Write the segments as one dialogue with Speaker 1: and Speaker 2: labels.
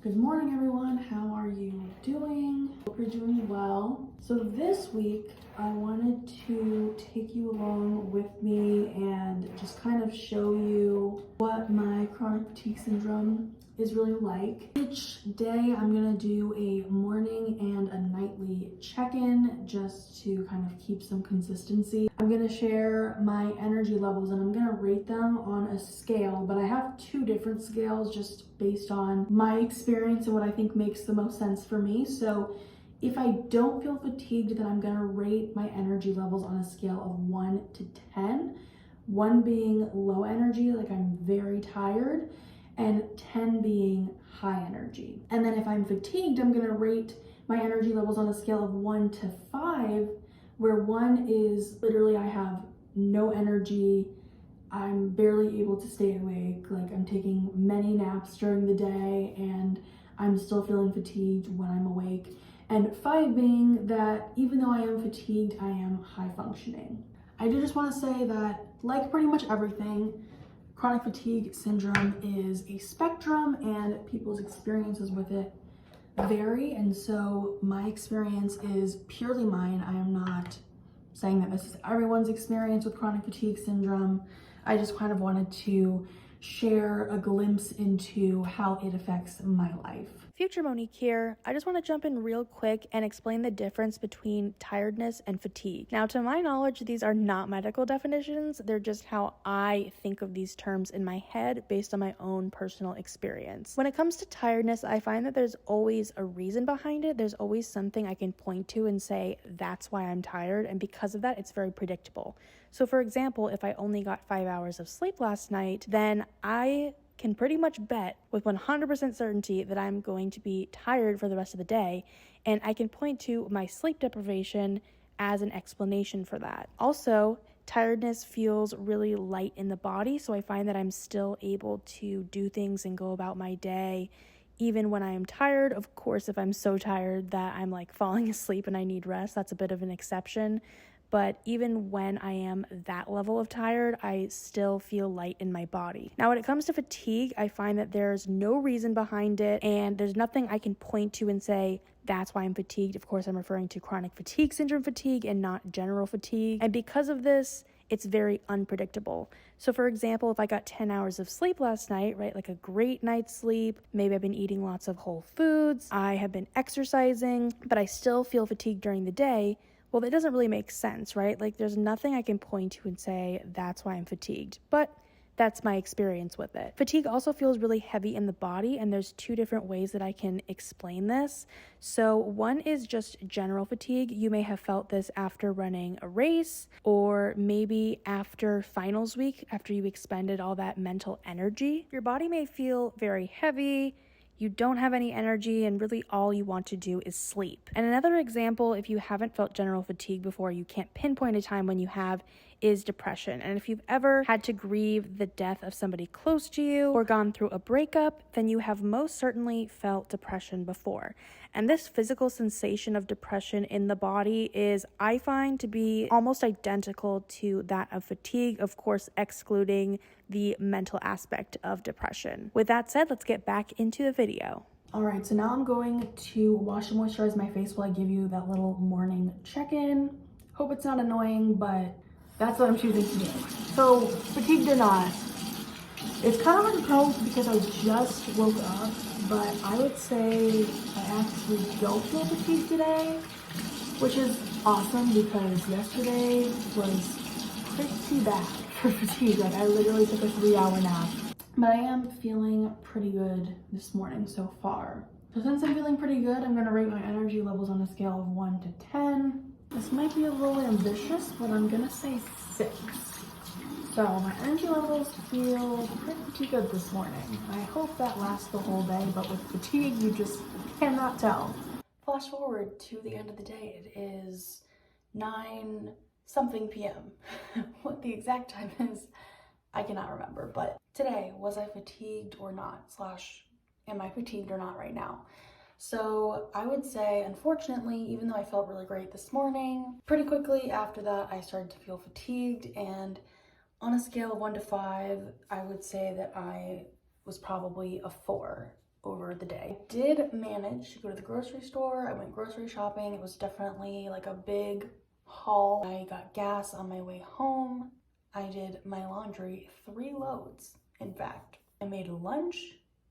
Speaker 1: Good morning, everyone. How are you doing? Hope you're doing well. So this week, I wanted to take you along with me and just kind of show you what my chronic fatigue syndrome is really like. Each day, I'm gonna do a morning and a nightly check-in just to kind of keep some consistency. I'm gonna share my energy levels and I'm gonna rate them on a scale, but I have two different scales just based on my experience and what I think makes the most sense for me. So if I don't feel fatigued, then I'm gonna rate my energy levels on a scale of 1 to 10. 1 being low energy, like I'm very tired, and 10 being high energy. And then if I'm fatigued, I'm gonna rate my energy levels on a scale of 1 to 5, where 1 is literally I have no energy, I'm barely able to stay awake, like I'm taking many naps during the day and I'm still feeling fatigued when I'm awake. And 5 being that even though I am fatigued, I am high functioning. I do just want to say that, like pretty much everything, chronic fatigue syndrome is a spectrum and people's experiences with it vary. And so my experience is purely mine. I am not saying that this is everyone's experience with chronic fatigue syndrome. I just kind of wanted to share a glimpse into how it affects my life.
Speaker 2: Future Monique here. I just want to jump in real quick and explain the difference between tiredness and fatigue. Now, to my knowledge, these are not medical definitions. They're just how I think of these terms in my head based on my own personal experience. When it comes to tiredness, I find that there's always a reason behind it. There's always something I can point to and say, that's why I'm tired. And because of that, it's very predictable. So for example, if I only got 5 hours of sleep last night, then I can pretty much bet with 100% certainty that I'm going to be tired for the rest of the day, and I can point to my sleep deprivation as an explanation for that. Also, tiredness feels really light in the body, so I find that I'm still able to do things and go about my day even when I am tired. Of course, if I'm so tired that I'm like falling asleep and I need rest, that's a bit of an exception. But even when I am that level of tired, I still feel light in my body. Now, when it comes to fatigue, I find that there's no reason behind it, and there's nothing I can point to and say, that's why I'm fatigued. Of course, I'm referring to chronic fatigue syndrome fatigue and not general fatigue. And because of this, it's very unpredictable. So for example, if I got 10 hours of sleep last night, right, like a great night's sleep, maybe I've been eating lots of whole foods, I have been exercising, but I still feel fatigued during the day, well, that doesn't really make sense, right? Like there's nothing I can point to and say, that's why I'm fatigued. But that's my experience with it. Fatigue also feels really heavy in the body, and there's two different ways that I can explain this. So one is just general fatigue. You may have felt this after running a race, or maybe after finals week, after you expended all that mental energy. Your body may feel very heavy, you don't have any energy, and really all you want to do is sleep. And another example, if you haven't felt general fatigue before, you can't pinpoint a time when you have, is depression. And if you've ever had to grieve the death of somebody close to you or gone through a breakup, then you have most certainly felt depression before. And this physical sensation of depression in the body is, I find, to be almost identical to that of fatigue, of course, excluding the mental aspect of depression. With that said, let's get back into the video.
Speaker 1: All right, so now I'm going to wash and moisturize my face while I give you that little morning check-in. Hope it's not annoying, but that's what I'm choosing to do. So, fatigued or not, it's kind of hard to tell because I just woke up, but I would say I actually don't feel fatigued today, which is awesome because yesterday was pretty bad for fatigue. Like I literally took a 3-hour nap, but I am feeling pretty good this morning so far. So since I'm feeling pretty good, I'm gonna rate my energy levels on a scale of 1 to 10. This might be a little ambitious, but I'm gonna say 6. So my energy levels feel pretty good this morning. I hope that lasts the whole day, but with fatigue, you just cannot tell. Flash forward to the end of the day. It is 9 something p.m. What the exact time is, I cannot remember. But today, was I fatigued or not? Slash, am I fatigued or not right now? So I would say, unfortunately, even though I felt really great this morning, pretty quickly after that, I started to feel fatigued, and on a scale of 1 to 5, I would say that I was probably a 4.
Speaker 2: over the day. I did manage to go to the grocery store. I went grocery shopping. It was definitely like a big haul. I got gas on my way home. I did my laundry, 3 loads, in fact. I made lunch.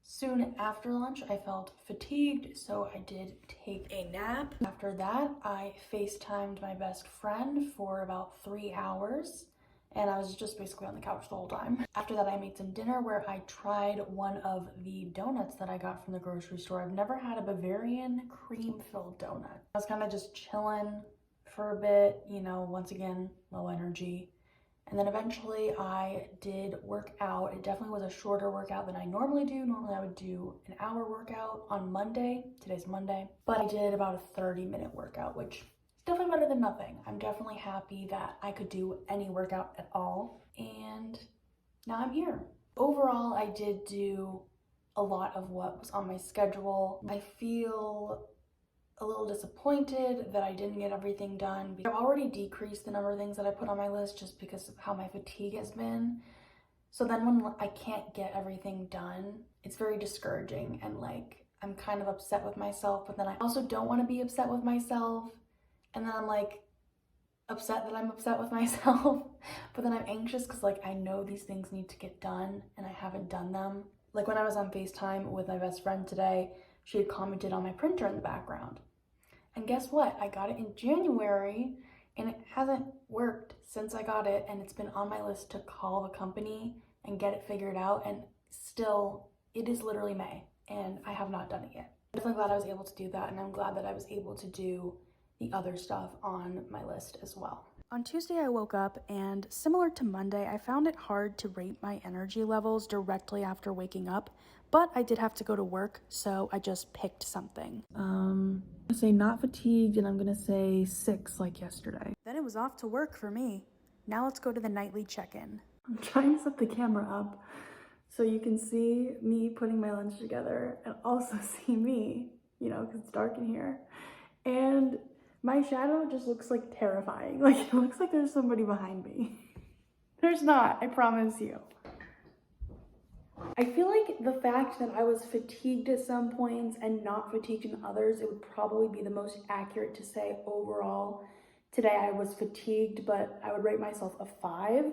Speaker 2: Soon after lunch, I felt fatigued, so I did take a nap. After that, I FaceTimed my best friend for about 3 hours, and I was just basically on the couch the whole time. After that, I made some dinner where I tried one of the donuts that I got from the grocery store. I've never had a Bavarian cream-filled donut. I was kind of just chilling for a bit, you know, once again, low energy. And then eventually I did work out. It definitely was a shorter workout than I normally do. Normally I would do an hour workout on Monday. Today's Monday. But I did about a 30-minute workout, which is definitely better than nothing. I'm definitely happy that I could do any workout at all. And now I'm here. Overall, I did do a lot of what was on my schedule. I feel a little disappointed that I didn't get everything done. I've already decreased the number of things that I put on my list just because of how my fatigue has been. So then when I can't get everything done, it's very discouraging and like I'm kind of upset with myself, but then I also don't want to be upset with myself. And then I'm like upset that I'm upset with myself, but then I'm anxious because like I know these things need to get done and I haven't done them. Like when I was on FaceTime with my best friend today, she had commented on my printer in the background. And guess what? I got it in January and it hasn't worked since I got it, and it's been on my list to call the company and get it figured out, and still it is literally May and I have not done it yet. I'm definitely glad I was able to do that, and I'm glad that I was able to do the other stuff on my list as well. On Tuesday, I woke up and similar to Monday, I found it hard to rate my energy levels directly after waking up, but I did have to go to work, so I just picked something. I'm gonna say not fatigued, and I'm gonna say 6 like yesterday. Then it was off to work for me. Now let's go to the nightly check-in. I'm trying to set the camera up so you can see me putting my lunch together and also see me, you know, because it's dark in here. And my shadow just looks like terrifying. Like it looks like there's somebody behind me. There's not, I promise you. I feel like the fact that I was fatigued at some points and not fatigued in others, it would probably be the most accurate to say overall. Today I was fatigued, but I would rate myself a 5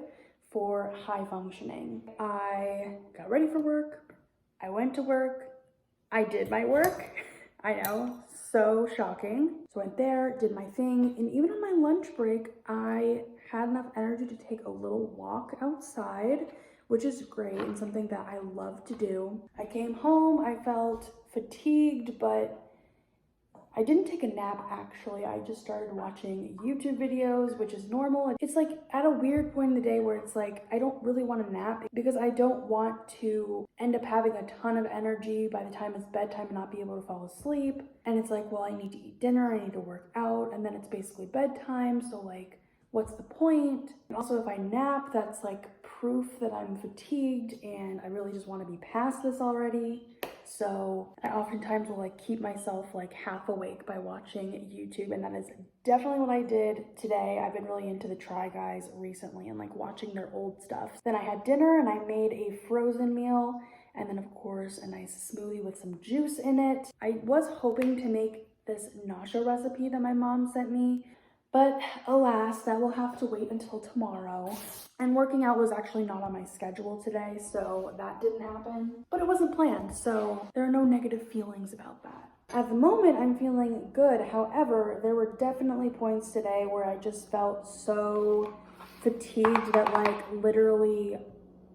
Speaker 2: for high functioning. I got ready for work. I went to work. I did my work. I know, so shocking. So I went there, did my thing, and even on my lunch break, I had enough energy to take a little walk outside, which is great and something that I love to do. I came home, I felt fatigued, but I didn't take a nap actually. I just started watching YouTube videos, which is normal. It's like at a weird point in the day where it's like, I don't really want to nap because I don't want to end up having a ton of energy by the time it's bedtime and not be able to fall asleep. And it's like, well, I need to eat dinner, I need to work out, and then it's basically bedtime. So like, what's the point? And also if I nap, that's like proof that I'm fatigued and I really just want to be past this already. So I oftentimes will like keep myself like half awake by watching YouTube, and that is definitely what I did today. I've been really into the Try Guys recently and like watching their old stuff. Then I had dinner and I made a frozen meal, and then of course a nice smoothie with some juice in it. I was hoping to make this nausea recipe that my mom sent me, but alas, that will have to wait until tomorrow. And working out was actually not on my schedule today, so that didn't happen. But it wasn't planned, so there are no negative feelings about that. At the moment, I'm feeling good. However, there were definitely points today where I just felt so fatigued that like literally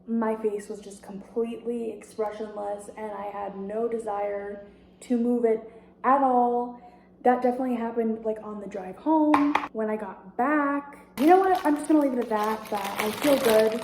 Speaker 2: my face was just completely expressionless and I had no desire to move it at all. That definitely happened like on the drive home, when I got back. You know what, I'm just gonna leave it at that I feel good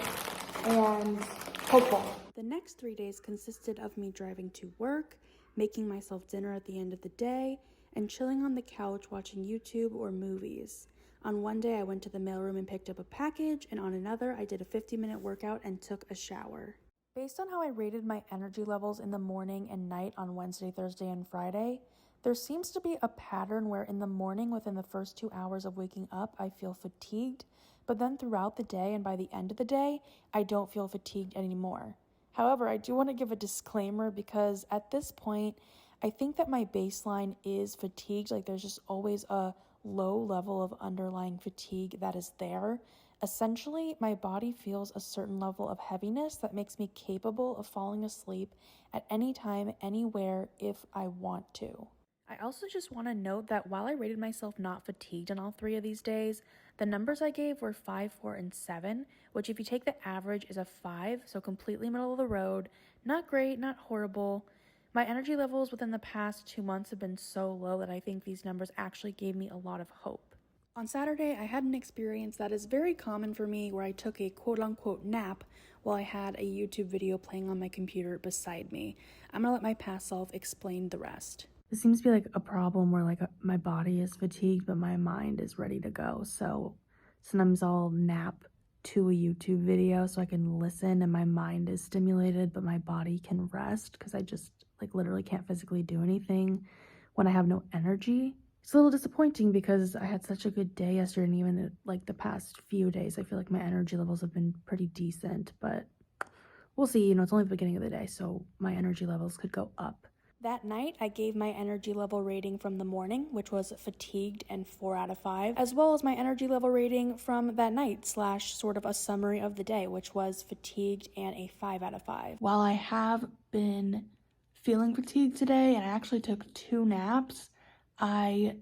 Speaker 2: and hopeful. The next 3 days consisted of me driving to work, making myself dinner at the end of the day, and chilling on the couch watching YouTube or movies. On one day I went to the mailroom and picked up a package, and on another I did a 50-minute workout and took a shower. Based on how I rated my energy levels in the morning and night on Wednesday, Thursday, and Friday, there seems to be a pattern where in the morning within the first 2 hours of waking up, I feel fatigued, but then throughout the day and by the end of the day, I don't feel fatigued anymore. However, I do want to give a disclaimer because at this point, I think that my baseline is fatigued. Like there's just always a low level of underlying fatigue that is there. Essentially, my body feels a certain level of heaviness that makes me capable of falling asleep at any time, anywhere, if I want to. I also just want to note that while I rated myself not fatigued on all 3 of these days, the numbers I gave were 5, 4, and 7, which if you take the average is a 5, so completely middle of the road. Not great, not horrible. My energy levels within the past 2 months have been so low that I think these numbers actually gave me a lot of hope. On Saturday, I had an experience that is very common for me where I took a quote-unquote nap while I had a YouTube video playing on my computer beside me. I'm gonna let my past self explain the rest. It seems to be like a problem where like my body is fatigued, but my mind is ready to go. So sometimes I'll nap to a YouTube video so I can listen and my mind is stimulated, but my body can rest because I just like literally can't physically do anything when I have no energy. It's a little disappointing because I had such a good day yesterday, and even like the past few days, I feel like my energy levels have been pretty decent, but we'll see. You know, it's only the beginning of the day, so my energy levels could go up. That night, I gave my energy level rating from the morning, which was fatigued and 4 out of 5, as well as my energy level rating from that night / sort of a summary of the day, which was fatigued and a 5 out of 5. While I have been feeling fatigued today and I actually took 2 naps, I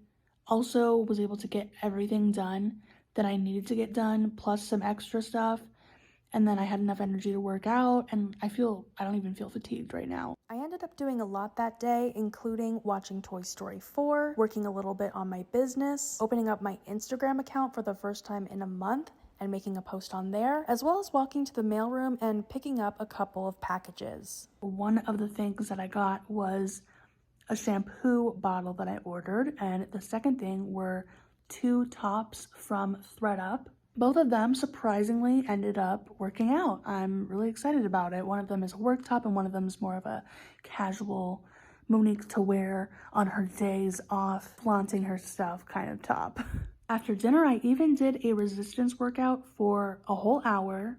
Speaker 2: also was able to get everything done that I needed to get done, plus some extra stuff. And then I had enough energy to work out, and I don't even feel fatigued right now. I ended up doing a lot that day, including watching Toy Story 4, working a little bit on my business, opening up my Instagram account for the first time in a month, and making a post on there, as well as walking to the mailroom and picking up a couple of packages. One of the things that I got was a shampoo bottle that I ordered, and the second thing were 2 tops from ThredUp. Both of them surprisingly ended up working out. I'm really excited about it. One of them is a work top and one of them is more of a casual Monique to wear on her days off, flaunting her stuff kind of top. After dinner, I even did a resistance workout for a whole hour.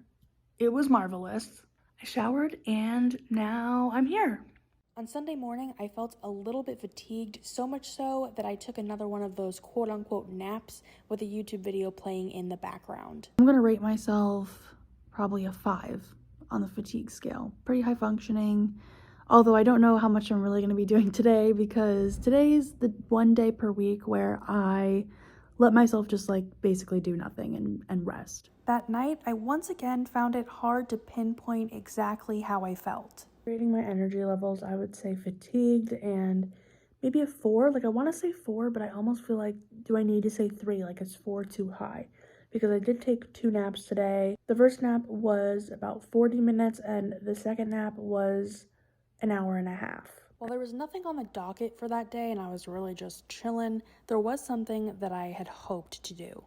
Speaker 2: It was marvelous. I showered and now I'm here. On Sunday morning, I felt a little bit fatigued, so much so that I took another one of those quote-unquote naps with a YouTube video playing in the background. I'm gonna rate myself probably a 5 on the fatigue scale. Pretty high functioning, although I don't know how much I'm really gonna be doing today because today's the one day per week where I let myself just like basically do nothing and rest. That night, I once again found it hard to pinpoint exactly how I felt. Rating my energy levels, I would say fatigued and maybe a 4. Like I want to say 4, but I almost feel like, do I need to say 3? Like is 4 too high? Because I did take 2 naps today. The first nap was about 40 minutes and the second nap was an hour and a half. While there was nothing on the docket for that day and I was really just chilling, there was something that I had hoped to do.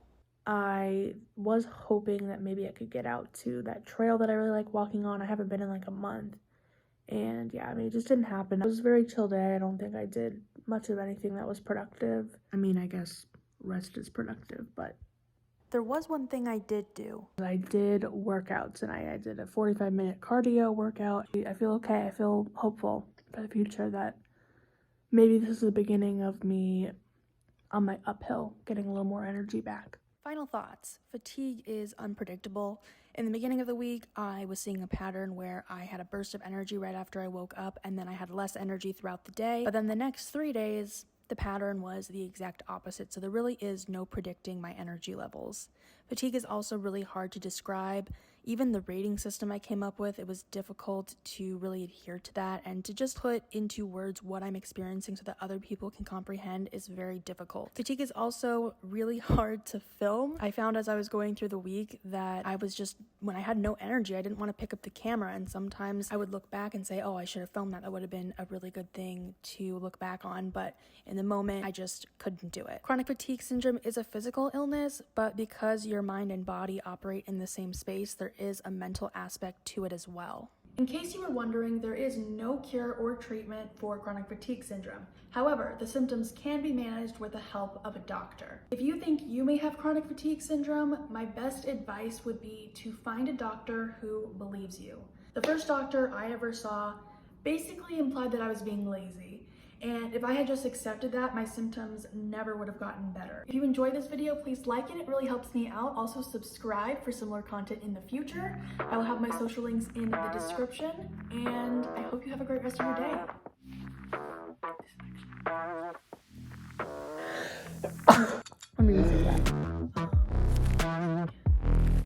Speaker 2: I was hoping that maybe I could get out to that trail that I really like walking on. I haven't been in like a month. And yeah, I mean, it just didn't happen. It was a very chill day. I don't think I did much of anything that was productive. I mean, I guess rest is productive, but there was one thing I did do. I did work out tonight. I did a 45-minute cardio workout. I feel okay. I feel hopeful for the future that maybe this is the beginning of me on my uphill, getting a little more energy back. Final thoughts. Fatigue is unpredictable. In the beginning of the week, I was seeing a pattern where I had a burst of energy right after I woke up, and then I had less energy throughout the day. But then the next 3 days, the pattern was the exact opposite, so there really is no predicting my energy levels. Fatigue is also really hard to describe. Even the rating system I came up with, it was difficult to really adhere to that, and to just put into words what I'm experiencing so that other people can comprehend is very difficult. Fatigue is also really hard to film. I found as I was going through the week that I was just, when I had no energy, I didn't want to pick up the camera, and sometimes I would look back and say, oh, I should have filmed that. That would have been a really good thing to look back on, but in the moment, I just couldn't do it. Chronic fatigue syndrome is a physical illness, but because your mind and body operate in the same space, there is a mental aspect to it as well. In case you were wondering, there is no cure or treatment for chronic fatigue syndrome. However, the symptoms can be managed with the help of a doctor. If you think you may have chronic fatigue syndrome, my best advice would be to find a doctor who believes you. The first doctor I ever saw basically implied that I was being lazy. And if I had just accepted that, my symptoms never would have gotten better. If you enjoyed this video, please like it. It really helps me out. Also subscribe for similar content in the future. I will have my social links in the description, and I hope you have a great rest of your day.